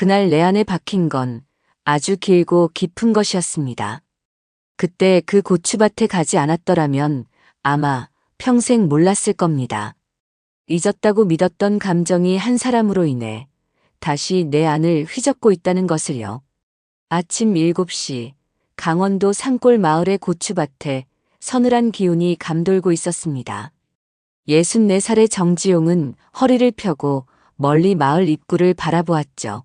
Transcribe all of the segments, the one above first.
그날 내 안에 박힌 건 아주 길고 깊은 것이었습니다. 그때 그 고추밭에 가지 않았더라면 아마 평생 몰랐을 겁니다. 잊었다고 믿었던 감정이 한 사람으로 인해 다시 내 안을 휘젓고 있다는 것을요. 아침 7시 강원도 산골 마을의 고추밭에 서늘한 기운이 감돌고 있었습니다. 64살의 정지용은 허리를 펴고 멀리 마을 입구를 바라보았죠.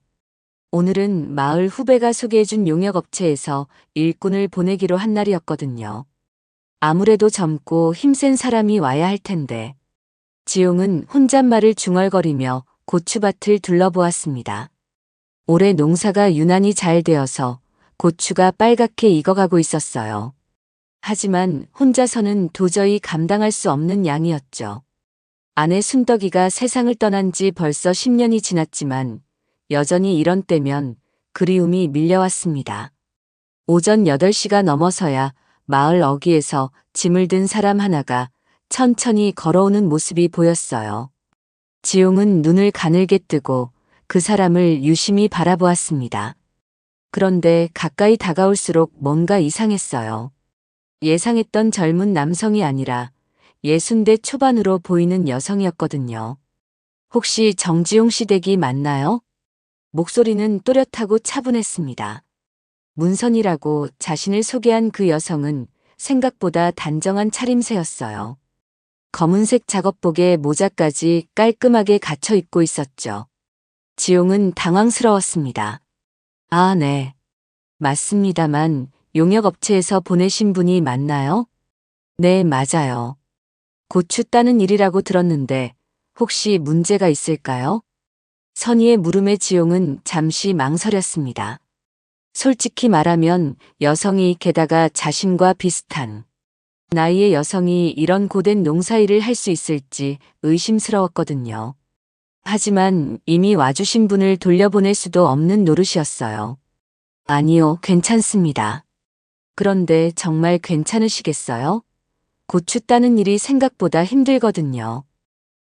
오늘은 마을 후배가 소개해준 용역업체에서 일꾼을 보내기로 한 날이었거든요. 아무래도 젊고 힘센 사람이 와야 할 텐데. 지용은 혼잣말을 중얼거리며 고추밭을 둘러보았습니다. 올해 농사가 유난히 잘 되어서 고추가 빨갛게 익어가고 있었어요. 하지만 혼자서는 도저히 감당할 수 없는 양이었죠. 아내 순덕이가 세상을 떠난 지 벌써 10년이 지났지만 여전히 이런 때면 그리움이 밀려왔습니다. 오전 8시가 넘어서야 마을 어귀에서 짐을 든 사람 하나가 천천히 걸어오는 모습이 보였어요. 지용은 눈을 가늘게 뜨고 그 사람을 유심히 바라보았습니다. 그런데 가까이 다가올수록 뭔가 이상했어요. 예상했던 젊은 남성이 아니라 60대 초반으로 보이는 여성이었거든요. 혹시 정지용 씨 댁이 맞나요? 목소리는 또렷하고 차분했습니다. 문선이라고 자신을 소개한 그 여성은 생각보다 단정한 차림새였어요. 검은색 작업복에 모자까지 깔끔하게 갖춰 입고 있었죠. 지용은 당황스러웠습니다. 아, 네. 맞습니다만 용역업체에서 보내신 분이 맞나요? 네, 맞아요. 고추 따는 일이라고 들었는데 혹시 문제가 있을까요? 선의의 물음에 지용은 잠시 망설였습니다. 솔직히 말하면 여성이 게다가 자신과 비슷한 나이의 여성이 이런 고된 농사일을 할 수 있을지 의심스러웠거든요. 하지만 이미 와주신 분을 돌려보낼 수도 없는 노릇이었어요. 아니요, 괜찮습니다. 그런데 정말 괜찮으시겠어요? 고추 따는 일이 생각보다 힘들거든요.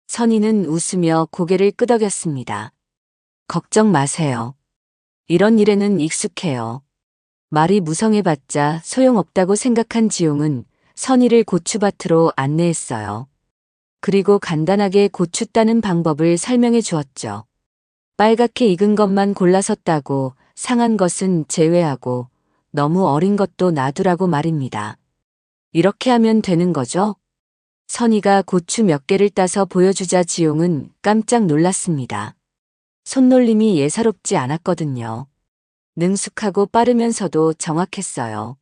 선희는 웃으며 고개를 끄덕였습니다. 걱정 마세요. 이런 일에는 익숙해요. 말이 무성해봤자 소용없다고 생각한 지용은 선희를 고추밭으로 안내했어요. 그리고 간단하게 고추 따는 방법을 설명해 주었죠. 빨갛게 익은 것만 골라서 따고 상한 것은 제외하고 너무 어린 것도 놔두라고 말입니다. 이렇게 하면 되는 거죠? 선희가 고추 몇 개를 따서 보여주자 지용은 깜짝 놀랐습니다. 손놀림이 예사롭지 않았거든요. 능숙하고 빠르면서도 정확했어요.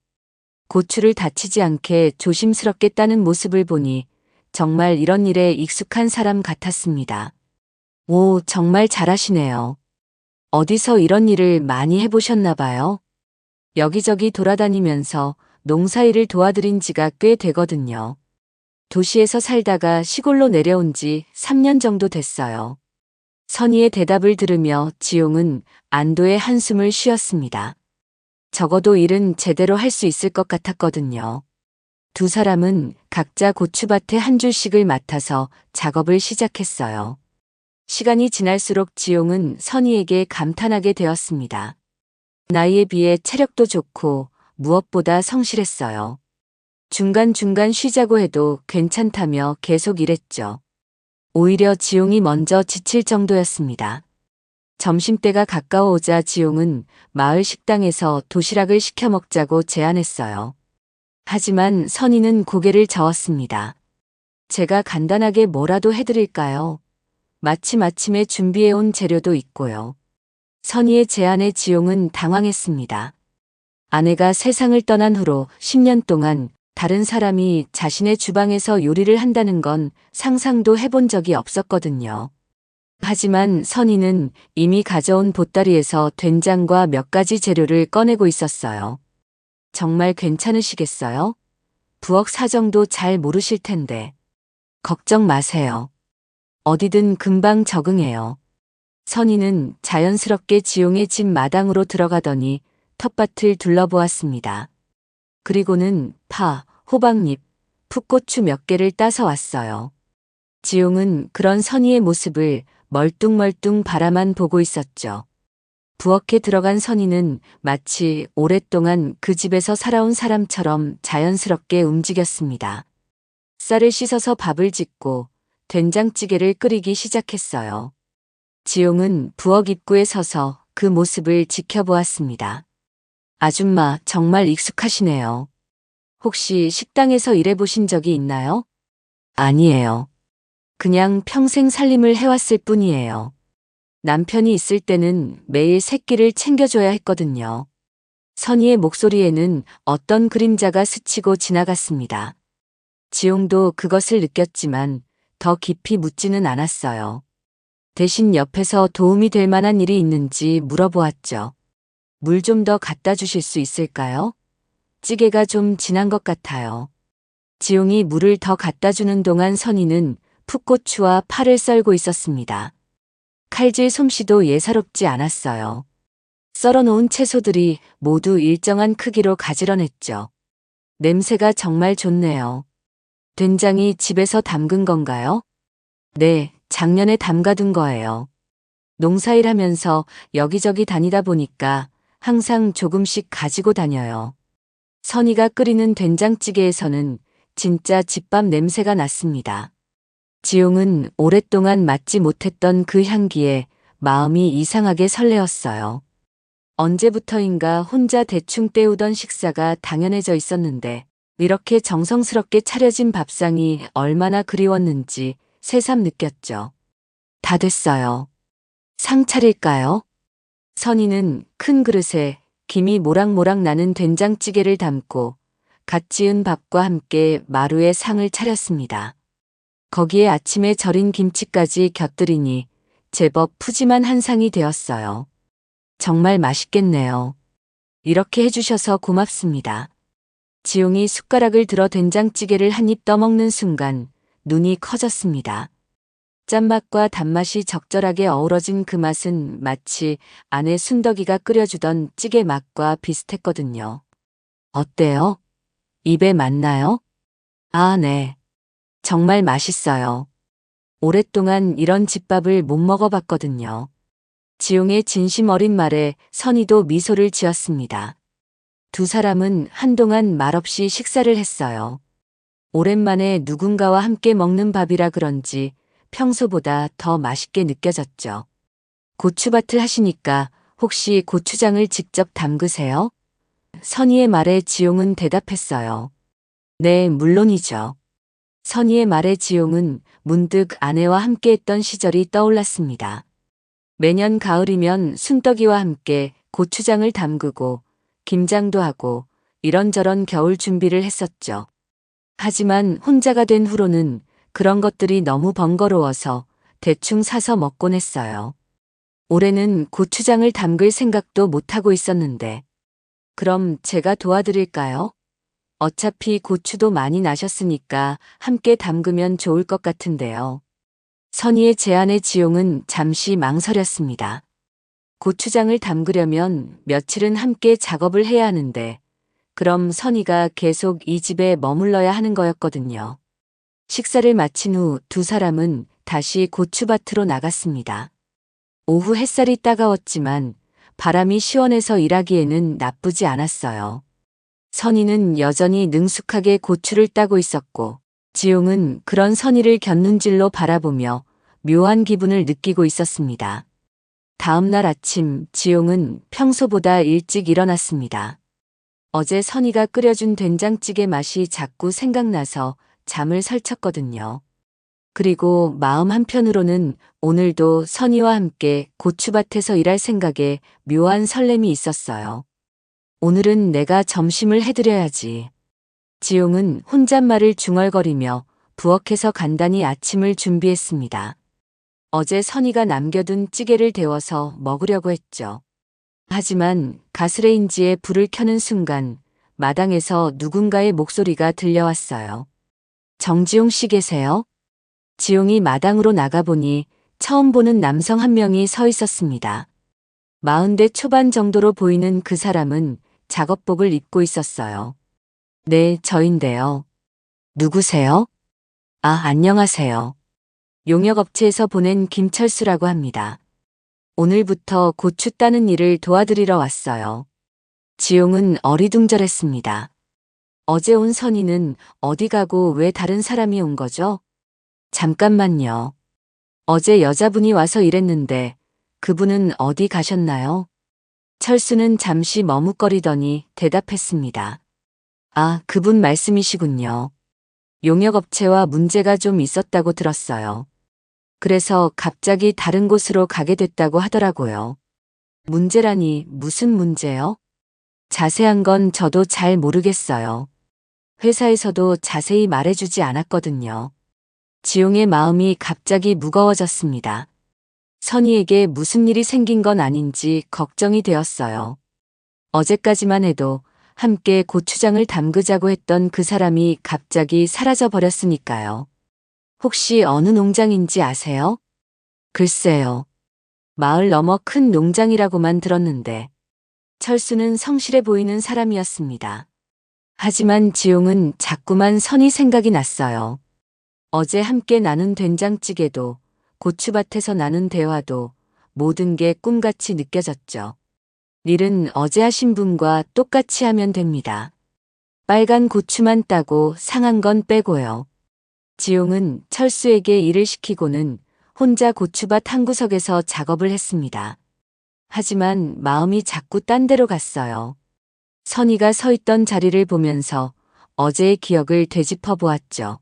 고추를 다치지 않게 조심스럽게 따는 모습을 보니 정말 이런 일에 익숙한 사람 같았습니다. 오, 정말 잘하시네요. 어디서 이런 일을 많이 해보셨나 봐요? 여기저기 돌아다니면서 농사일을 도와드린 지가 꽤 되거든요. 도시에서 살다가 시골로 내려온 지 3년 정도 됐어요. 선희의 대답을 들으며 지용은 안도의 한숨을 쉬었습니다. 적어도 일은 제대로 할 수 있을 것 같았거든요. 두 사람은 각자 고추밭에 한 줄씩을 맡아서 작업을 시작했어요. 시간이 지날수록 지용은 선희에게 감탄하게 되었습니다. 나이에 비해 체력도 좋고 무엇보다 성실했어요. 중간중간 쉬자고 해도 괜찮다며 계속 일했죠. 오히려 지용이 먼저 지칠 정도였습니다. 점심때가 가까워오자 지용은 마을 식당에서 도시락을 시켜 먹자고 제안했어요. 하지만 선희는 고개를 저었습니다. 제가 간단하게 뭐라도 해드릴까요? 마침 아침에 준비해온 재료도 있고요. 선희의 제안에 지용은 당황했습니다. 아내가 세상을 떠난 후로 10년 동안 다른 사람이 자신의 주방에서 요리를 한다는 건 상상도 해본 적이 없었거든요. 하지만 선희는 이미 가져온 보따리에서 된장과 몇 가지 재료를 꺼내고 있었어요. 정말 괜찮으시겠어요? 부엌 사정도 잘 모르실 텐데. 걱정 마세요. 어디든 금방 적응해요. 선희는 자연스럽게 지용의 집 마당으로 들어가더니 텃밭을 둘러보았습니다. 그리고는 파, 호박잎, 풋고추 몇 개를 따서 왔어요. 지용은 그런 선희의 모습을 멀뚱멀뚱 바라만 보고 있었죠. 부엌에 들어간 선희는 마치 오랫동안 그 집에서 살아온 사람처럼 자연스럽게 움직였습니다. 쌀을 씻어서 밥을 짓고 된장찌개를 끓이기 시작했어요. 지용은 부엌 입구에 서서 그 모습을 지켜보았습니다. 아줌마 정말 익숙하시네요. 혹시 식당에서 일해보신 적이 있나요? 아니에요. 그냥 평생 살림을 해왔을 뿐이에요. 남편이 있을 때는 매일 새끼를 챙겨줘야 했거든요. 선희의 목소리에는 어떤 그림자가 스치고 지나갔습니다. 지용도 그것을 느꼈지만 더 깊이 묻지는 않았어요. 대신 옆에서 도움이 될 만한 일이 있는지 물어보았죠. 물 좀 더 갖다 주실 수 있을까요? 찌개가 좀 진한 것 같아요. 지용이 물을 더 갖다 주는 동안 선희는 풋고추와 파를 썰고 있었습니다. 칼질 솜씨도 예사롭지 않았어요. 썰어놓은 채소들이 모두 일정한 크기로 가지런했죠. 냄새가 정말 좋네요. 된장이 집에서 담근 건가요? 네, 작년에 담가둔 거예요. 농사일 하면서 여기저기 다니다 보니까 항상 조금씩 가지고 다녀요. 선희가 끓이는 된장찌개에서는 진짜 집밥 냄새가 났습니다. 지용은 오랫동안 맡지 못했던 그 향기에 마음이 이상하게 설레었어요. 언제부터인가 혼자 대충 때우던 식사가 당연해져 있었는데 이렇게 정성스럽게 차려진 밥상이 얼마나 그리웠는지 새삼 느꼈죠. 다 됐어요. 상 차릴까요? 선희는 큰 그릇에 김이 모락모락 나는 된장찌개를 담고 갓 지은 밥과 함께 마루에 상을 차렸습니다. 거기에 아침에 절인 김치까지 곁들이니 제법 푸짐한 한 상이 되었어요. 정말 맛있겠네요. 이렇게 해주셔서 고맙습니다. 지용이 숟가락을 들어 된장찌개를 한 입 떠먹는 순간 눈이 커졌습니다. 짠맛과 단맛이 적절하게 어우러진 그 맛은 마치 아내 순덕이가 끓여주던 찌개 맛과 비슷했거든요. 어때요? 입에 맞나요? 아, 네. 정말 맛있어요. 오랫동안 이런 집밥을 못 먹어봤거든요. 지용의 진심 어린 말에 선희도 미소를 지었습니다. 두 사람은 한동안 말없이 식사를 했어요. 오랜만에 누군가와 함께 먹는 밥이라 그런지 평소보다 더 맛있게 느껴졌죠. 고추밭을 하시니까 혹시 고추장을 직접 담그세요? 선희의 말에 지용은 대답했어요. 네, 물론이죠. 선희의 말에 지용은 문득 아내와 함께했던 시절이 떠올랐습니다. 매년 가을이면 순떡이와 함께 고추장을 담그고 김장도 하고 이런저런 겨울 준비를 했었죠. 하지만 혼자가 된 후로는 그런 것들이 너무 번거로워서 대충 사서 먹곤 했어요. 올해는 고추장을 담글 생각도 못하고 있었는데 그럼 제가 도와드릴까요? 어차피 고추도 많이 나셨으니까 함께 담그면 좋을 것 같은데요. 선희의 제안에 지용은 잠시 망설였습니다. 고추장을 담그려면 며칠은 함께 작업을 해야 하는데 그럼 선희가 계속 이 집에 머물러야 하는 거였거든요. 식사를 마친 후 두 사람은 다시 고추밭으로 나갔습니다. 오후 햇살이 따가웠지만 바람이 시원해서 일하기에는 나쁘지 않았어요. 선희는 여전히 능숙하게 고추를 따고 있었고 지용은 그런 선희를 곁눈질로 바라보며 묘한 기분을 느끼고 있었습니다. 다음 날 아침 지용은 평소보다 일찍 일어났습니다. 어제 선희가 끓여준 된장찌개 맛이 자꾸 생각나서 잠을 설쳤거든요. 그리고 마음 한편으로는 오늘도 선희와 함께 고추밭에서 일할 생각에 묘한 설렘이 있었어요. 오늘은 내가 점심을 해드려야지. 지용은 혼잣말을 중얼거리며 부엌에서 간단히 아침을 준비했습니다. 어제 선희가 남겨둔 찌개를 데워서 먹으려고 했죠. 하지만 가스레인지에 불을 켜는 순간 마당에서 누군가의 목소리가 들려왔어요. 정지용 씨 계세요? 지용이 마당으로 나가보니 처음 보는 남성 한 명이 서 있었습니다. 40대 초반 정도로 보이는 그 사람은 작업복을 입고 있었어요. 네, 저인데요. 누구세요? 아, 안녕하세요. 용역업체에서 보낸 김철수라고 합니다. 오늘부터 고추 따는 일을 도와드리러 왔어요. 지용은 어리둥절했습니다. 어제 온 선이는 어디 가고 왜 다른 사람이 온 거죠? 잠깐만요. 어제 여자분이 와서 일했는데 그분은 어디 가셨나요? 철수는 잠시 머뭇거리더니 대답했습니다. 아, 그분 말씀이시군요. 용역업체와 문제가 좀 있었다고 들었어요. 그래서 갑자기 다른 곳으로 가게 됐다고 하더라고요. 문제라니 무슨 문제요? 자세한 건 저도 잘 모르겠어요. 회사에서도 자세히 말해주지 않았거든요. 지용의 마음이 갑자기 무거워졌습니다. 선희에게 무슨 일이 생긴 건 아닌지 걱정이 되었어요. 어제까지만 해도 함께 고추장을 담그자고 했던 그 사람이 갑자기 사라져 버렸으니까요. 혹시 어느 농장인지 아세요? 글쎄요. 마을 너머 큰 농장이라고만 들었는데 철수는 성실해 보이는 사람이었습니다. 하지만 지용은 자꾸만 선희 생각이 났어요. 어제 함께 나눈 된장찌개도 고추밭에서 나눈 대화도 모든 게 꿈같이 느껴졌죠. 일은 어제 하신 분과 똑같이 하면 됩니다. 빨간 고추만 따고 상한 건 빼고요. 지용은 철수에게 일을 시키고는 혼자 고추밭 한 구석에서 작업을 했습니다. 하지만 마음이 자꾸 딴 데로 갔어요. 선희가 서 있던 자리를 보면서 어제의 기억을 되짚어 보았죠.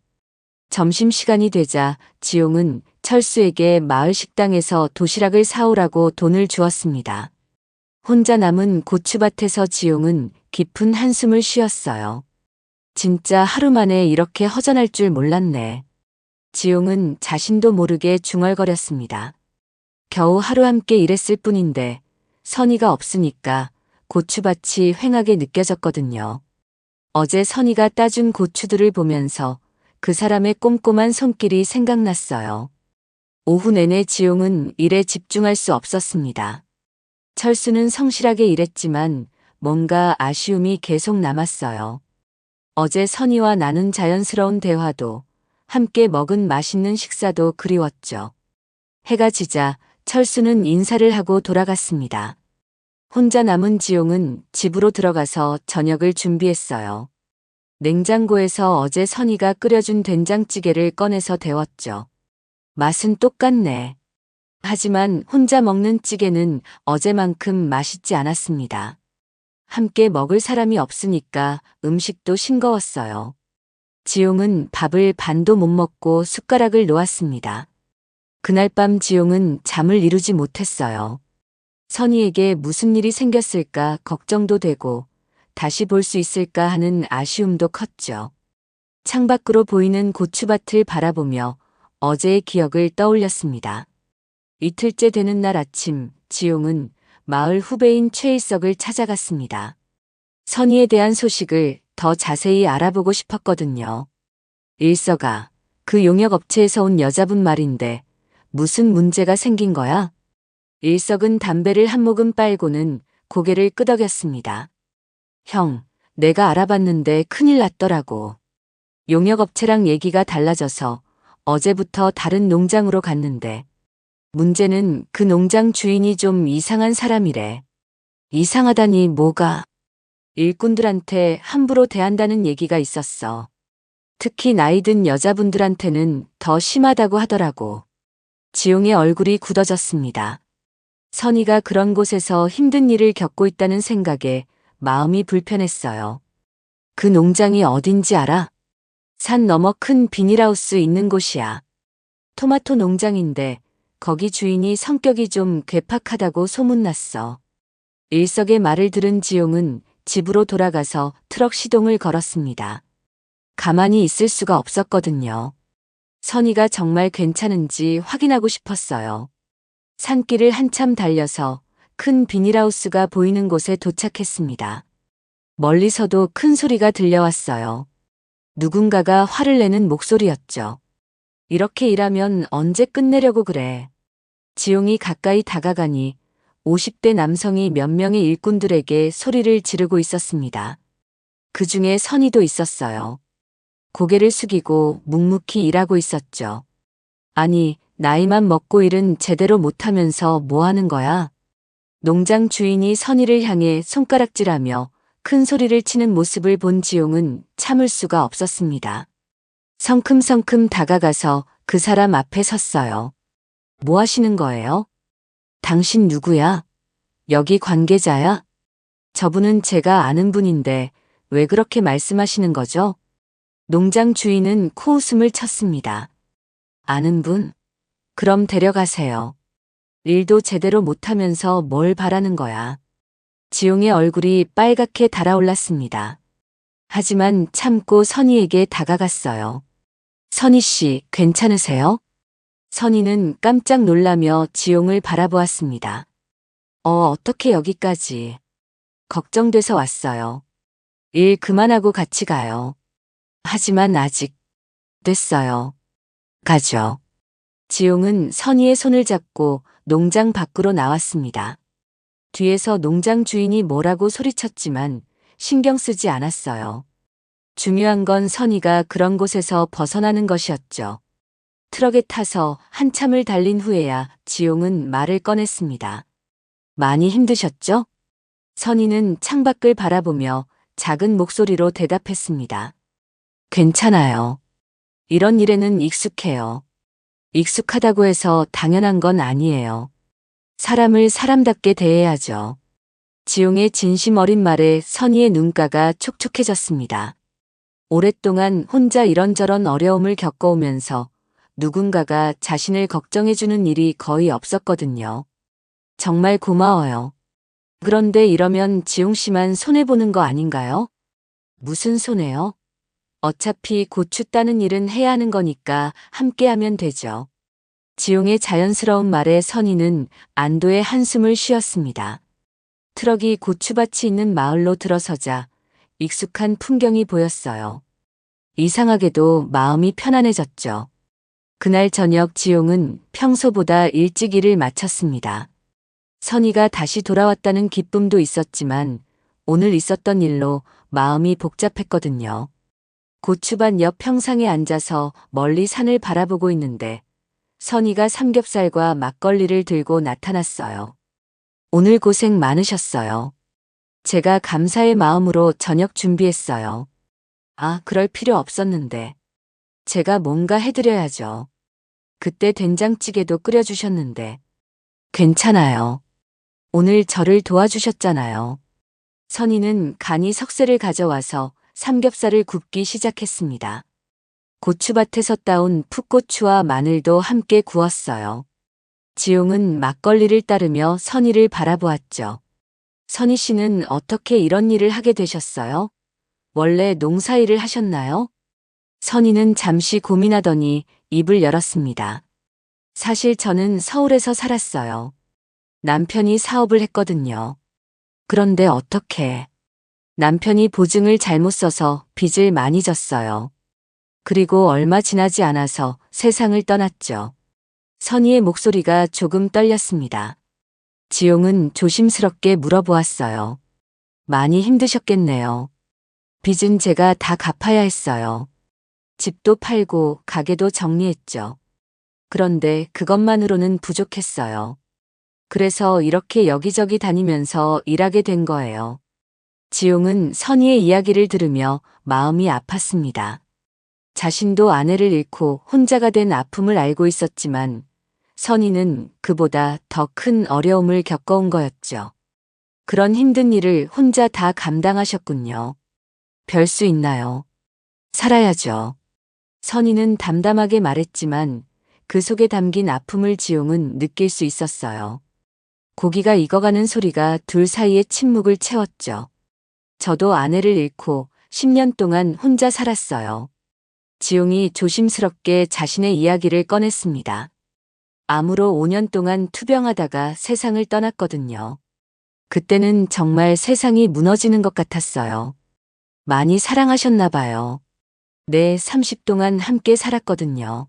점심시간이 되자 지용은 철수에게 마을 식당에서 도시락을 사오라고 돈을 주었습니다. 혼자 남은 고추밭에서 지용은 깊은 한숨을 쉬었어요. 진짜 하루 만에 이렇게 허전할 줄 몰랐네. 지용은 자신도 모르게 중얼거렸습니다. 겨우 하루 함께 일했을 뿐인데 선희가 없으니까 고추밭이 휑하게 느껴졌거든요. 어제 선희가 따준 고추들을 보면서 그 사람의 꼼꼼한 손길이 생각났어요. 오후 내내 지용은 일에 집중할 수 없었습니다. 철수는 성실하게 일했지만 뭔가 아쉬움이 계속 남았어요. 어제 선희와 나눈 자연스러운 대화도 함께 먹은 맛있는 식사도 그리웠죠. 해가 지자 철수는 인사를 하고 돌아갔습니다. 혼자 남은 지용은 집으로 들어가서 저녁을 준비했어요. 냉장고에서 어제 선희가 끓여준 된장찌개를 꺼내서 데웠죠. 맛은 똑같네. 하지만 혼자 먹는 찌개는 어제만큼 맛있지 않았습니다. 함께 먹을 사람이 없으니까 음식도 싱거웠어요. 지용은 밥을 반도 못 먹고 숟가락을 놓았습니다. 그날 밤 지용은 잠을 이루지 못했어요. 선희에게 무슨 일이 생겼을까 걱정도 되고 다시 볼 수 있을까 하는 아쉬움도 컸죠. 창밖으로 보이는 고추밭을 바라보며 어제의 기억을 떠올렸습니다. 이틀째 되는 날 아침, 지용은 마을 후배인 최일석을 찾아갔습니다. 선희에 대한 소식을 더 자세히 알아보고 싶었거든요. 일석아, 그 용역업체에서 온 여자분 말인데 무슨 문제가 생긴 거야? 일석은 담배를 한 모금 빨고는 고개를 끄덕였습니다. 형, 내가 알아봤는데 큰일 났더라고. 용역업체랑 얘기가 달라져서 어제부터 다른 농장으로 갔는데 문제는 그 농장 주인이 좀 이상한 사람이래. 이상하다니 뭐가? 일꾼들한테 함부로 대한다는 얘기가 있었어. 특히 나이 든 여자분들한테는 더 심하다고 하더라고. 지용의 얼굴이 굳어졌습니다. 선희가 그런 곳에서 힘든 일을 겪고 있다는 생각에 마음이 불편했어요. 그 농장이 어딘지 알아? 산 너머 큰 비닐하우스 있는 곳이야. 토마토 농장인데 거기 주인이 성격이 좀 괴팍하다고 소문났어. 일석의 말을 들은 지용은 집으로 돌아가서 트럭 시동을 걸었습니다. 가만히 있을 수가 없었거든요. 선희가 정말 괜찮은지 확인하고 싶었어요. 산길을 한참 달려서 큰 비닐하우스가 보이는 곳에 도착했습니다. 멀리서도 큰 소리가 들려왔어요. 누군가가 화를 내는 목소리였죠. 이렇게 일하면 언제 끝내려고 그래. 지용이 가까이 다가가니 50대 남성이 몇 명의 일꾼들에게 소리를 지르고 있었습니다. 그 중에 선희도 있었어요. 고개를 숙이고 묵묵히 일하고 있었죠. 아니, 나이만 먹고 일은 제대로 못하면서 뭐 하는 거야? 농장 주인이 선희를 향해 손가락질하며 큰 소리를 치는 모습을 본 지용은 참을 수가 없었습니다. 성큼성큼 다가가서 그 사람 앞에 섰어요. 뭐 하시는 거예요? 당신 누구야? 여기 관계자야? 저분은 제가 아는 분인데 왜 그렇게 말씀하시는 거죠? 농장 주인은 코웃음을 쳤습니다. 아는 분? 그럼 데려가세요. 일도 제대로 못하면서 뭘 바라는 거야. 지용의 얼굴이 빨갛게 달아올랐습니다. 하지만 참고 선희에게 다가갔어요. 선희 씨, 괜찮으세요? 선희는 깜짝 놀라며 지용을 바라보았습니다. 어떻게 여기까지? 걱정돼서 왔어요. 일 그만하고 같이 가요. 하지만 아직 됐어요. 가죠. 지용은 선희의 손을 잡고 농장 밖으로 나왔습니다. 뒤에서 농장 주인이 뭐라고 소리쳤지만 신경 쓰지 않았어요. 중요한 건 선희가 그런 곳에서 벗어나는 것이었죠. 트럭에 타서 한참을 달린 후에야 지용은 말을 꺼냈습니다. 많이 힘드셨죠? 선희는 창밖을 바라보며 작은 목소리로 대답했습니다. 괜찮아요. 이런 일에는 익숙해요. 익숙하다고 해서 당연한 건 아니에요. 사람을 사람답게 대해야죠. 지용의 진심 어린 말에 선희의 눈가가 촉촉해졌습니다. 오랫동안 혼자 이런저런 어려움을 겪어오면서 누군가가 자신을 걱정해주는 일이 거의 없었거든요. 정말 고마워요. 그런데 이러면 지용 씨만 손해보는 거 아닌가요? 무슨 손해요? 어차피 고추 따는 일은 해야 하는 거니까 함께 하면 되죠. 지용의 자연스러운 말에 선희는 안도의 한숨을 쉬었습니다. 트럭이 고추밭이 있는 마을로 들어서자 익숙한 풍경이 보였어요. 이상하게도 마음이 편안해졌죠. 그날 저녁 지용은 평소보다 일찍 일을 마쳤습니다. 선희가 다시 돌아왔다는 기쁨도 있었지만 오늘 있었던 일로 마음이 복잡했거든요. 고추밭 옆 평상에 앉아서 멀리 산을 바라보고 있는데 선희가 삼겹살과 막걸리를 들고 나타났어요. 오늘 고생 많으셨어요. 제가 감사의 마음으로 저녁 준비했어요. 그럴 필요 없었는데. 제가 뭔가 해드려야죠. 그때 된장찌개도 끓여주셨는데. 괜찮아요. 오늘 저를 도와주셨잖아요. 선희는 간이 석쇠를 가져와서 삼겹살을 굽기 시작했습니다. 고추밭에서 따온 풋고추와 마늘도 함께 구웠어요. 지용은 막걸리를 따르며 선희를 바라보았죠. 선희 씨는 어떻게 이런 일을 하게 되셨어요? 원래 농사일을 하셨나요? 선희는 잠시 고민하더니 입을 열었습니다. 사실 저는 서울에서 살았어요. 남편이 사업을 했거든요. 그런데 어떻게? 남편이 보증을 잘못 써서 빚을 많이 졌어요. 그리고 얼마 지나지 않아서 세상을 떠났죠. 선희의 목소리가 조금 떨렸습니다. 지용은 조심스럽게 물어보았어요. 많이 힘드셨겠네요. 빚은 제가 다 갚아야 했어요. 집도 팔고 가게도 정리했죠. 그런데 그것만으로는 부족했어요. 그래서 이렇게 여기저기 다니면서 일하게 된 거예요. 지용은 선희의 이야기를 들으며 마음이 아팠습니다. 자신도 아내를 잃고 혼자가 된 아픔을 알고 있었지만 선희는 그보다 더 큰 어려움을 겪어온 거였죠. 그런 힘든 일을 혼자 다 감당하셨군요. 별 수 있나요? 살아야죠. 선희는 담담하게 말했지만 그 속에 담긴 아픔을 지용은 느낄 수 있었어요. 고기가 익어가는 소리가 둘 사이의 침묵을 채웠죠. 저도 아내를 잃고 10년 동안 혼자 살았어요. 지용이 조심스럽게 자신의 이야기를 꺼냈습니다. 암으로 5년 동안 투병하다가 세상을 떠났거든요. 그때는 정말 세상이 무너지는 것 같았어요. 많이 사랑하셨나 봐요. 네, 30 동안 함께 살았거든요.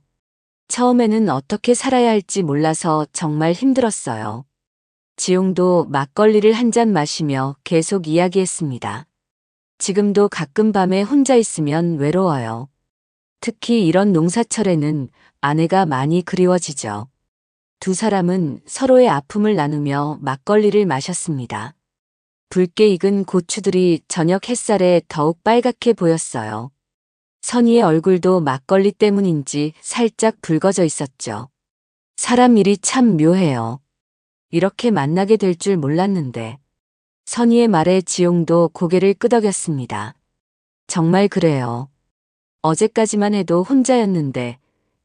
처음에는 어떻게 살아야 할지 몰라서 정말 힘들었어요. 지용도 막걸리를 한 잔 마시며 계속 이야기했습니다. 지금도 가끔 밤에 혼자 있으면 외로워요. 특히 이런 농사철에는 아내가 많이 그리워지죠. 두 사람은 서로의 아픔을 나누며 막걸리를 마셨습니다. 붉게 익은 고추들이 저녁 햇살에 더욱 빨갛게 보였어요. 선희의 얼굴도 막걸리 때문인지 살짝 붉어져 있었죠. 사람 일이 참 묘해요. 이렇게 만나게 될 줄 몰랐는데. 선희의 말에 지용도 고개를 끄덕였습니다. 정말 그래요. 어제까지만 해도 혼자였는데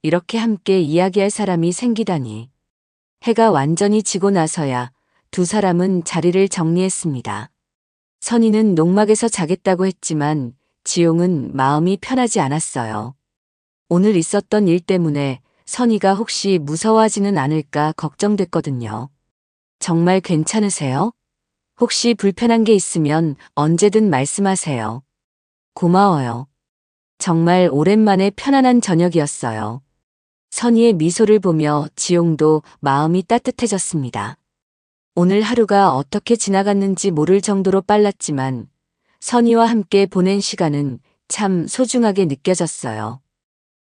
이렇게 함께 이야기할 사람이 생기다니. 해가 완전히 지고 나서야 두 사람은 자리를 정리했습니다. 선희는 농막에서 자겠다고 했지만 지용은 마음이 편하지 않았어요. 오늘 있었던 일 때문에 선희가 혹시 무서워하지는 않을까 걱정됐거든요. 정말 괜찮으세요? 혹시 불편한 게 있으면 언제든 말씀하세요. 고마워요. 정말 오랜만에 편안한 저녁이었어요. 선희의 미소를 보며 지용도 마음이 따뜻해졌습니다. 오늘 하루가 어떻게 지나갔는지 모를 정도로 빨랐지만 선희와 함께 보낸 시간은 참 소중하게 느껴졌어요.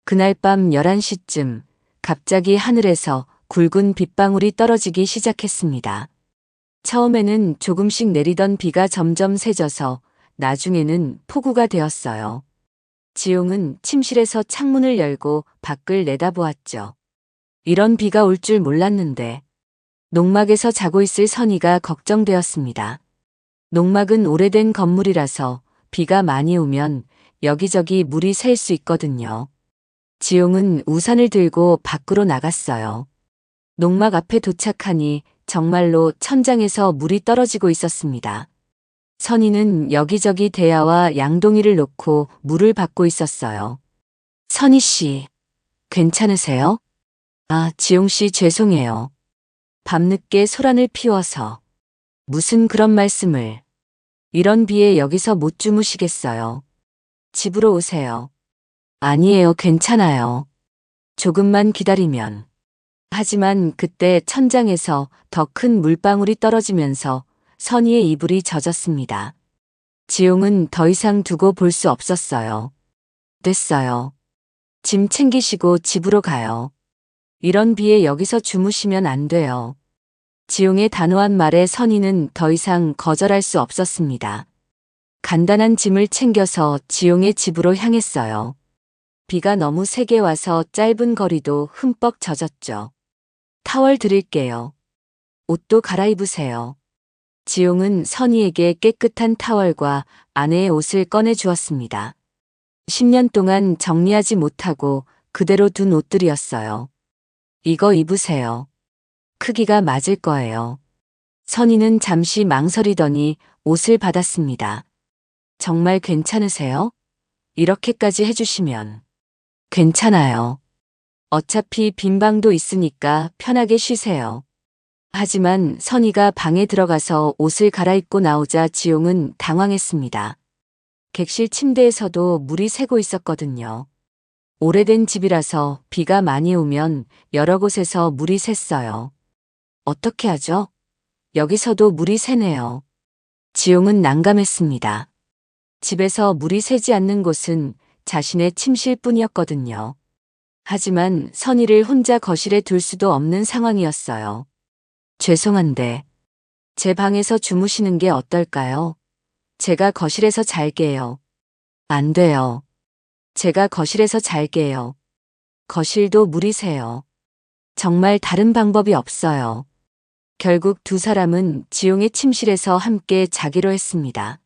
그날 밤 11시쯤 갑자기 하늘에서 굵은 빗방울이 떨어지기 시작했습니다. 처음에는 조금씩 내리던 비가 점점 세져서 나중에는 폭우가 되었어요. 지용은 침실에서 창문을 열고 밖을 내다보았죠. 이런 비가 올 줄 몰랐는데 농막에서 자고 있을 선희가 걱정되었습니다. 농막은 오래된 건물이라서 비가 많이 오면 여기저기 물이 셀 수 있거든요. 지용은 우산을 들고 밖으로 나갔어요. 농막 앞에 도착하니 정말로 천장에서 물이 떨어지고 있었습니다. 선희는 여기저기 대야와 양동이를 놓고 물을 받고 있었어요. 선희 씨, 괜찮으세요? 아, 지용 씨 죄송해요. 밤늦게 소란을 피워서. 무슨 그런 말씀을. 이런 비에 여기서 못 주무시겠어요. 집으로 오세요. 아니에요, 괜찮아요. 조금만 기다리면. 하지만 그때 천장에서 더 큰 물방울이 떨어지면서 선희의 이불이 젖었습니다. 지용은 더 이상 두고 볼 수 없었어요. 됐어요. 짐 챙기시고 집으로 가요. 이런 비에 여기서 주무시면 안 돼요. 지용의 단호한 말에 선희는 더 이상 거절할 수 없었습니다. 간단한 짐을 챙겨서 지용의 집으로 향했어요. 비가 너무 세게 와서 짧은 거리도 흠뻑 젖었죠. 타월 드릴게요. 옷도 갈아입으세요. 지용은 선희에게 깨끗한 타월과 아내의 옷을 꺼내 주었습니다. 10년 동안 정리하지 못하고 그대로 둔 옷들이었어요. 이거 입으세요. 크기가 맞을 거예요. 선희는 잠시 망설이더니 옷을 받았습니다. 정말 괜찮으세요? 이렇게까지 해주시면. 괜찮아요. 어차피 빈 방도 있으니까 편하게 쉬세요. 하지만 선희가 방에 들어가서 옷을 갈아입고 나오자 지용은 당황했습니다. 객실 침대에서도 물이 새고 있었거든요. 오래된 집이라서 비가 많이 오면 여러 곳에서 물이 샜어요. 어떻게 하죠? 여기서도 물이 새네요. 지용은 난감했습니다. 집에서 물이 새지 않는 곳은 자신의 침실뿐이었거든요. 하지만 선희를 혼자 거실에 둘 수도 없는 상황이었어요. 죄송한데 제 방에서 주무시는 게 어떨까요? 제가 거실에서 잘게요. 안 돼요. 제가 거실에서 잘게요. 거실도 물이 새요. 정말 다른 방법이 없어요. 결국 두 사람은 지용의 침실에서 함께 자기로 했습니다.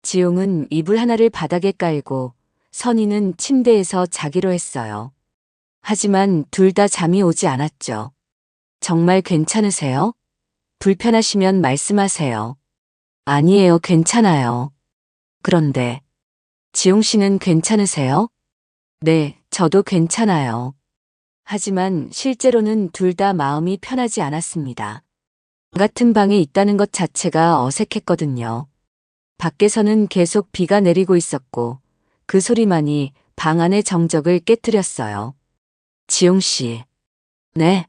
지용은 이불 하나를 바닥에 깔고 선희는 침대에서 자기로 했어요. 하지만 둘 다 잠이 오지 않았죠. 정말 괜찮으세요? 불편하시면 말씀하세요. 아니에요, 괜찮아요. 그런데 지용 씨는 괜찮으세요? 네, 저도 괜찮아요. 하지만 실제로는 둘 다 마음이 편하지 않았습니다. 같은 방에 있다는 것 자체가 어색했거든요. 밖에서는 계속 비가 내리고 있었고 그 소리만이 방 안의 정적을 깨뜨렸어요. 지용 씨. 네.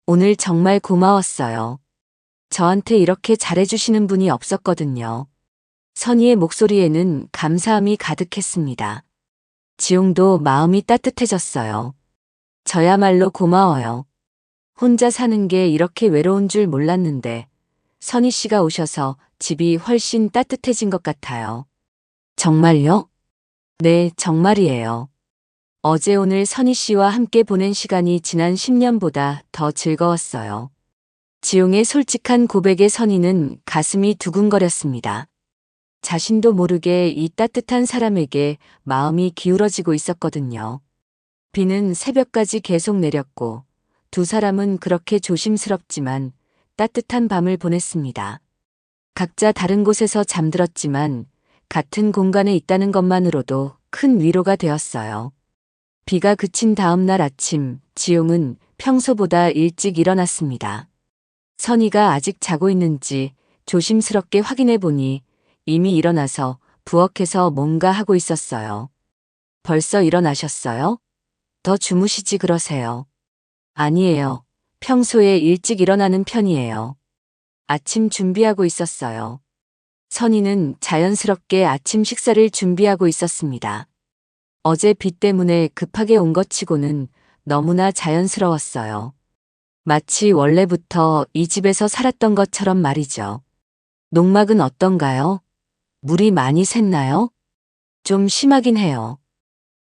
오늘 정말 고마웠어요. 저한테 이렇게 잘해주시는 분이 없었거든요. 선희의 목소리에는 감사함이 가득했습니다. 지용도 마음이 따뜻해졌어요. 저야말로 고마워요. 혼자 사는 게 이렇게 외로운 줄 몰랐는데 선희 씨가 오셔서 집이 훨씬 따뜻해진 것 같아요. 정말요? 네, 정말이에요. 어제 오늘 선희 씨와 함께 보낸 시간이 지난 10년보다 더 즐거웠어요. 지용의 솔직한 고백에 선희는 가슴이 두근거렸습니다. 자신도 모르게 이 따뜻한 사람에게 마음이 기울어지고 있었거든요. 비는 새벽까지 계속 내렸고 두 사람은 그렇게 조심스럽지만 따뜻한 밤을 보냈습니다. 각자 다른 곳에서 잠들었지만 같은 공간에 있다는 것만으로도 큰 위로가 되었어요. 비가 그친 다음 날 아침, 지용은 평소보다 일찍 일어났습니다. 선희가 아직 자고 있는지 조심스럽게 확인해 보니 이미 일어나서 부엌에서 뭔가 하고 있었어요. 벌써 일어나셨어요? 더 주무시지 그러세요. 아니에요. 평소에 일찍 일어나는 편이에요. 아침 준비하고 있었어요. 선희는 자연스럽게 아침 식사를 준비하고 있었습니다. 어제 비 때문에 급하게 온 것 치고는 너무나 자연스러웠어요. 마치 원래부터 이 집에서 살았던 것처럼 말이죠. 농막은 어떤가요? 물이 많이 샜나요? 좀 심하긴 해요.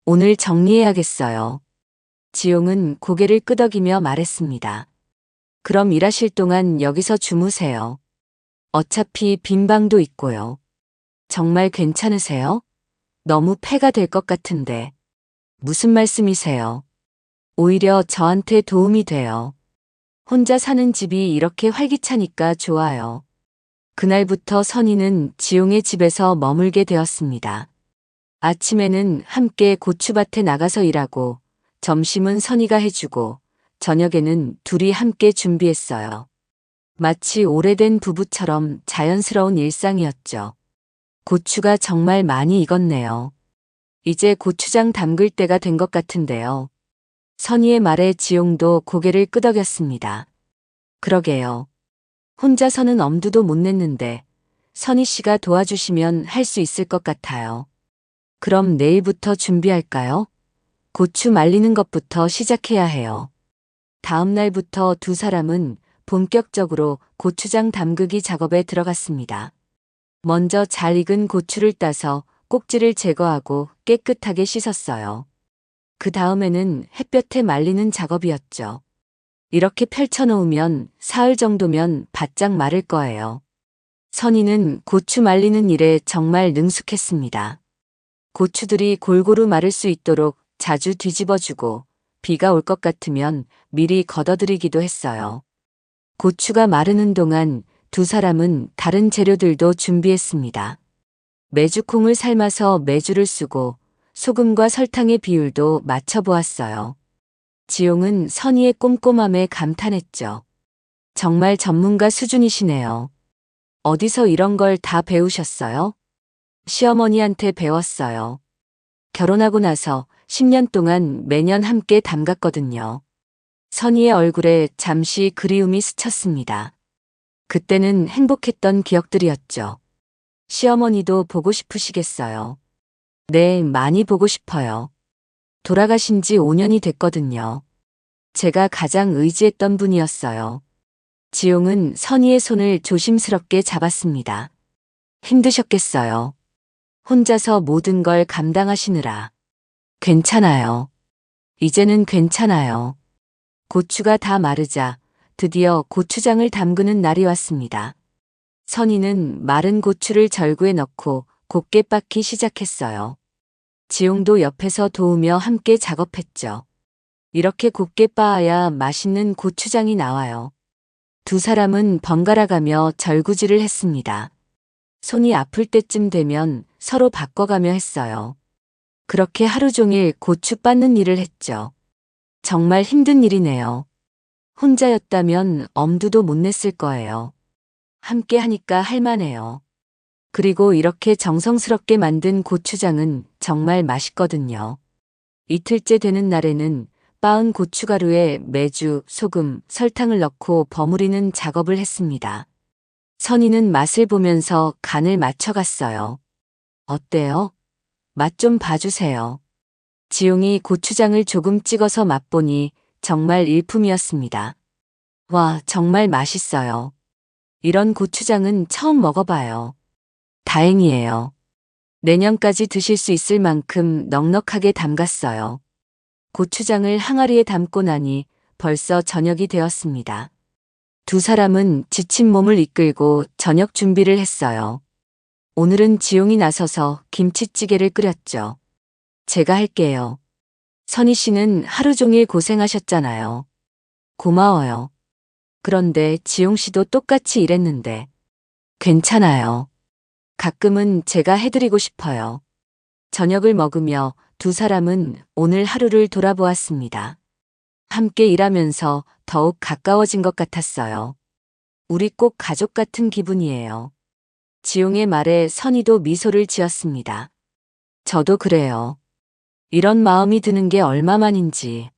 오늘 정리해야겠어요. 지용은 고개를 끄덕이며 말했습니다. 그럼 일하실 동안 여기서 주무세요. 어차피 빈 방도 있고요. 정말 괜찮으세요? 너무 폐가 될 것 같은데. 무슨 말씀이세요? 오히려 저한테 도움이 돼요. 혼자 사는 집이 이렇게 활기차니까 좋아요. 그날부터 선희는 지용의 집에서 머물게 되었습니다. 아침에는 함께 고추밭에 나가서 일하고, 점심은 선희가 해주고, 저녁에는 둘이 함께 준비했어요. 마치 오래된 부부처럼 자연스러운 일상이었죠. 고추가 정말 많이 익었네요. 이제 고추장 담글 때가 된 것 같은데요. 선희의 말에 지용도 고개를 끄덕였습니다. 그러게요. 혼자서는 엄두도 못 냈는데 선희 씨가 도와주시면 할 수 있을 것 같아요. 그럼 내일부터 준비할까요? 고추 말리는 것부터 시작해야 해요. 다음 날부터 두 사람은 본격적으로 고추장 담그기 작업에 들어갔습니다. 먼저 잘 익은 고추를 따서 꼭지를 제거하고 깨끗하게 씻었어요. 그 다음에는 햇볕에 말리는 작업이었죠. 이렇게 펼쳐놓으면 사흘 정도면 바짝 마를 거예요. 선희는 고추 말리는 일에 정말 능숙했습니다. 고추들이 골고루 마를 수 있도록 자주 뒤집어주고 비가 올 것 같으면 미리 걷어들이기도 했어요. 고추가 마르는 동안 두 사람은 다른 재료들도 준비했습니다. 메주콩을 삶아서 메주를 쓰고 소금과 설탕의 비율도 맞춰보았어요. 지용은 선희의 꼼꼼함에 감탄했죠. 정말 전문가 수준이시네요. 어디서 이런 걸 다 배우셨어요? 시어머니한테 배웠어요. 결혼하고 나서 10년 동안 매년 함께 담갔거든요. 선희의 얼굴에 잠시 그리움이 스쳤습니다. 그때는 행복했던 기억들이었죠. 시어머니도 보고 싶으시겠어요. 네, 많이 보고 싶어요. 돌아가신 지 5년이 됐거든요. 제가 가장 의지했던 분이었어요. 지용은 선희의 손을 조심스럽게 잡았습니다. 힘드셨겠어요. 혼자서 모든 걸 감당하시느라. 괜찮아요. 이제는 괜찮아요. 고추가 다 마르자 드디어 고추장을 담그는 날이 왔습니다. 선희는 마른 고추를 절구에 넣고 곱게 빻기 시작했어요. 지용도 옆에서 도우며 함께 작업했죠. 이렇게 곱게 빻아야 맛있는 고추장이 나와요. 두 사람은 번갈아가며 절구질을 했습니다. 손이 아플 때쯤 되면 서로 바꿔가며 했어요. 그렇게 하루 종일 고추 빻는 일을 했죠. 정말 힘든 일이네요. 혼자였다면 엄두도 못 냈을 거예요. 함께 하니까 할만해요. 그리고 이렇게 정성스럽게 만든 고추장은 정말 맛있거든요. 이틀째 되는 날에는 빻은 고춧가루에 메주, 소금, 설탕을 넣고 버무리는 작업을 했습니다. 선희는 맛을 보면서 간을 맞춰갔어요. 어때요? 맛 좀 봐주세요. 지용이 고추장을 조금 찍어서 맛보니 정말 일품이었습니다. 와, 정말 맛있어요. 이런 고추장은 처음 먹어봐요. 다행이에요. 내년까지 드실 수 있을 만큼 넉넉하게 담갔어요. 고추장을 항아리에 담고 나니 벌써 저녁이 되었습니다. 두 사람은 지친 몸을 이끌고 저녁 준비를 했어요. 오늘은 지용이 나서서 김치찌개를 끓였죠. 제가 할게요. 선희 씨는 하루 종일 고생하셨잖아요. 고마워요. 그런데 지용 씨도 똑같이 일했는데. 괜찮아요. 가끔은 제가 해드리고 싶어요. 저녁을 먹으며 두 사람은 오늘 하루를 돌아보았습니다. 함께 일하면서 더욱 가까워진 것 같았어요. 우리 꼭 가족 같은 기분이에요. 지용의 말에 선희도 미소를 지었습니다. 저도 그래요. 이런 마음이 드는 게 얼마만인지.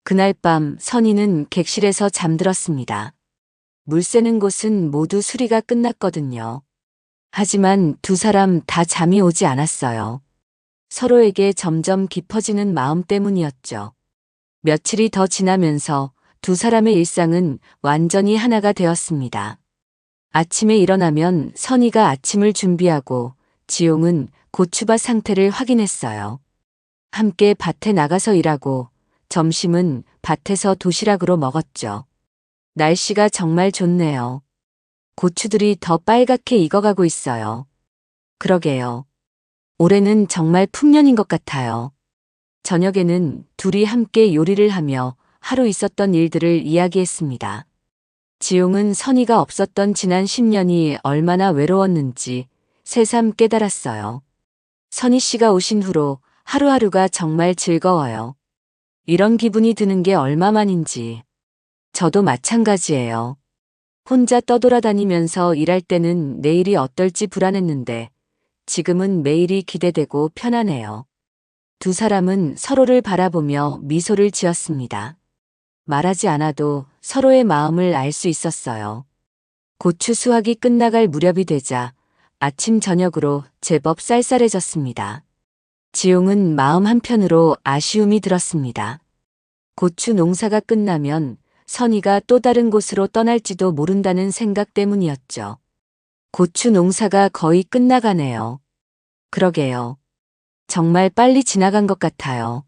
그날 밤 선희는 객실에서 잠들었습니다. 물 새는 곳은 모두 수리가 끝났거든요. 하지만 두 사람 다 잠이 오지 않았어요. 서로에게 점점 깊어지는 마음 때문이었죠. 며칠이 더 지나면서 두 사람의 일상은 완전히 하나가 되었습니다. 아침에 일어나면 선희가 아침을 준비하고 지용은 고추밭 상태를 확인했어요. 함께 밭에 나가서 일하고 점심은 밭에서 도시락으로 먹었죠. 날씨가 정말 좋네요. 고추들이 더 빨갛게 익어가고 있어요. 그러게요. 올해는 정말 풍년인 것 같아요. 저녁에는 둘이 함께 요리를 하며 하루 있었던 일들을 이야기했습니다. 지용은 선희가 없었던 지난 10년이 얼마나 외로웠는지 새삼 깨달았어요. 선희 씨가 오신 후로 하루하루가 정말 즐거워요. 이런 기분이 드는 게 얼마만인지. 저도 마찬가지예요. 혼자 떠돌아다니면서 일할 때는 내일이 어떨지 불안했는데 지금은 매일이 기대되고 편안해요. 두 사람은 서로를 바라보며 미소를 지었습니다. 말하지 않아도 서로의 마음을 알 수 있었어요. 고추 수확이 끝나갈 무렵이 되자 아침 저녁으로 제법 쌀쌀해졌습니다. 지용은 마음 한편으로 아쉬움이 들었습니다. 고추 농사가 끝나면 선희가 또 다른 곳으로 떠날지도 모른다는 생각 때문이었죠. 고추 농사가 거의 끝나가네요. 그러게요. 정말 빨리 지나간 것 같아요.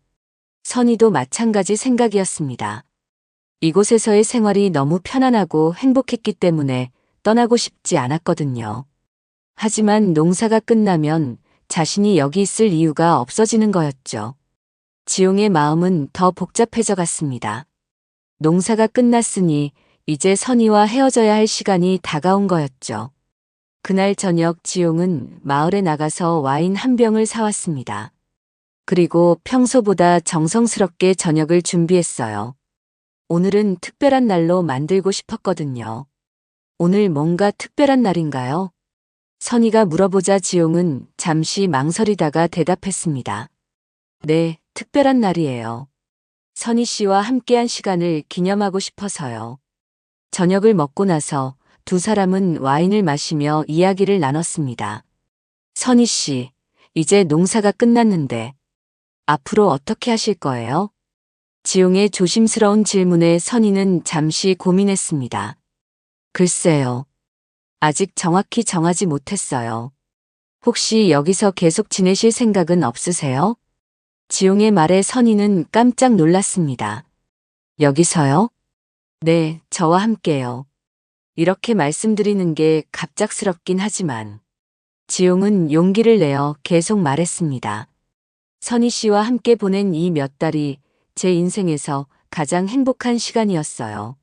선희도 마찬가지 생각이었습니다. 이곳에서의 생활이 너무 편안하고 행복했기 때문에 떠나고 싶지 않았거든요. 하지만 농사가 끝나면 자신이 여기 있을 이유가 없어지는 거였죠. 지용의 마음은 더 복잡해져 갔습니다. 농사가 끝났으니 이제 선희와 헤어져야 할 시간이 다가온 거였죠. 그날 저녁 지용은 마을에 나가서 와인 한 병을 사왔습니다. 그리고 평소보다 정성스럽게 저녁을 준비했어요. 오늘은 특별한 날로 만들고 싶었거든요. 오늘 뭔가 특별한 날인가요? 선희가 물어보자 지용은 잠시 망설이다가 대답했습니다. 네, 특별한 날이에요. 선희 씨와 함께한 시간을 기념하고 싶어서요. 저녁을 먹고 나서 두 사람은 와인을 마시며 이야기를 나눴습니다. 선희 씨, 이제 농사가 끝났는데 앞으로 어떻게 하실 거예요? 지용의 조심스러운 질문에 선희는 잠시 고민했습니다. 글쎄요. 아직 정확히 정하지 못했어요. 혹시 여기서 계속 지내실 생각은 없으세요? 지용의 말에 선희는 깜짝 놀랐습니다. 여기서요? 네, 저와 함께요. 이렇게 말씀드리는 게 갑작스럽긴 하지만 지용은 용기를 내어 계속 말했습니다. 선희 씨와 함께 보낸 이 몇 달이 제 인생에서 가장 행복한 시간이었어요.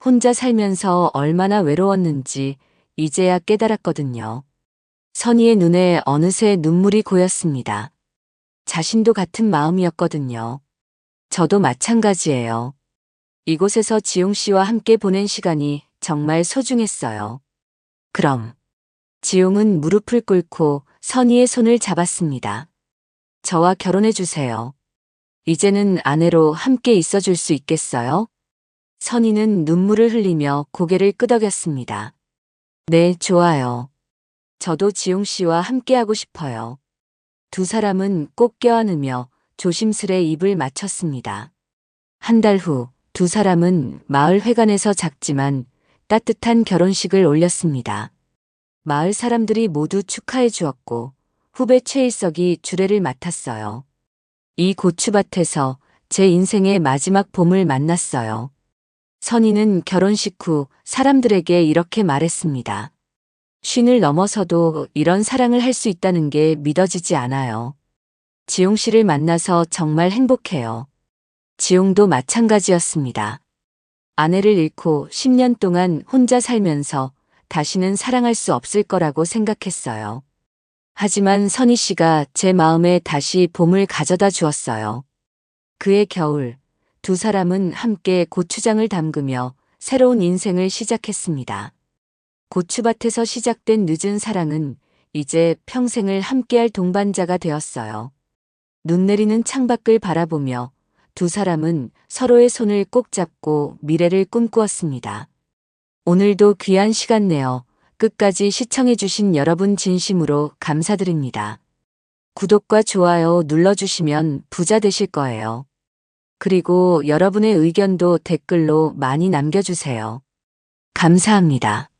혼자 살면서 얼마나 외로웠는지 이제야 깨달았거든요. 선희의 눈에 어느새 눈물이 고였습니다. 자신도 같은 마음이었거든요. 저도 마찬가지예요. 이곳에서 지용 씨와 함께 보낸 시간이 정말 소중했어요. 그럼. 지용은 무릎을 꿇고 선희의 손을 잡았습니다. 저와 결혼해 주세요. 이제는 아내로 함께 있어줄 수 있겠어요? 선희는 눈물을 흘리며 고개를 끄덕였습니다. 네, 좋아요. 저도 지용 씨와 함께하고 싶어요. 두 사람은 꼭 껴안으며 조심스레 입을 맞췄습니다. 한 달 후 두 사람은 마을 회관에서 작지만 따뜻한 결혼식을 올렸습니다. 마을 사람들이 모두 축하해 주었고 후배 최일석이 주례를 맡았어요. 이 고추밭에서 제 인생의 마지막 봄을 만났어요. 선희는 결혼식 후 사람들에게 이렇게 말했습니다. 쉰을 넘어서도 이런 사랑을 할 수 있다는 게 믿어지지 않아요. 지용 씨를 만나서 정말 행복해요. 지용도 마찬가지였습니다. 아내를 잃고 10년 동안 혼자 살면서 다시는 사랑할 수 없을 거라고 생각했어요. 하지만 선희 씨가 제 마음에 다시 봄을 가져다 주었어요. 그해 겨울, 두 사람은 함께 고추장을 담그며 새로운 인생을 시작했습니다. 고추밭에서 시작된 늦은 사랑은 이제 평생을 함께할 동반자가 되었어요. 눈 내리는 창밖을 바라보며 두 사람은 서로의 손을 꼭 잡고 미래를 꿈꾸었습니다. 오늘도 귀한 시간 내어 끝까지 시청해주신 여러분 진심으로 감사드립니다. 구독과 좋아요 눌러주시면 부자 되실 거예요. 그리고 여러분의 의견도 댓글로 많이 남겨주세요. 감사합니다.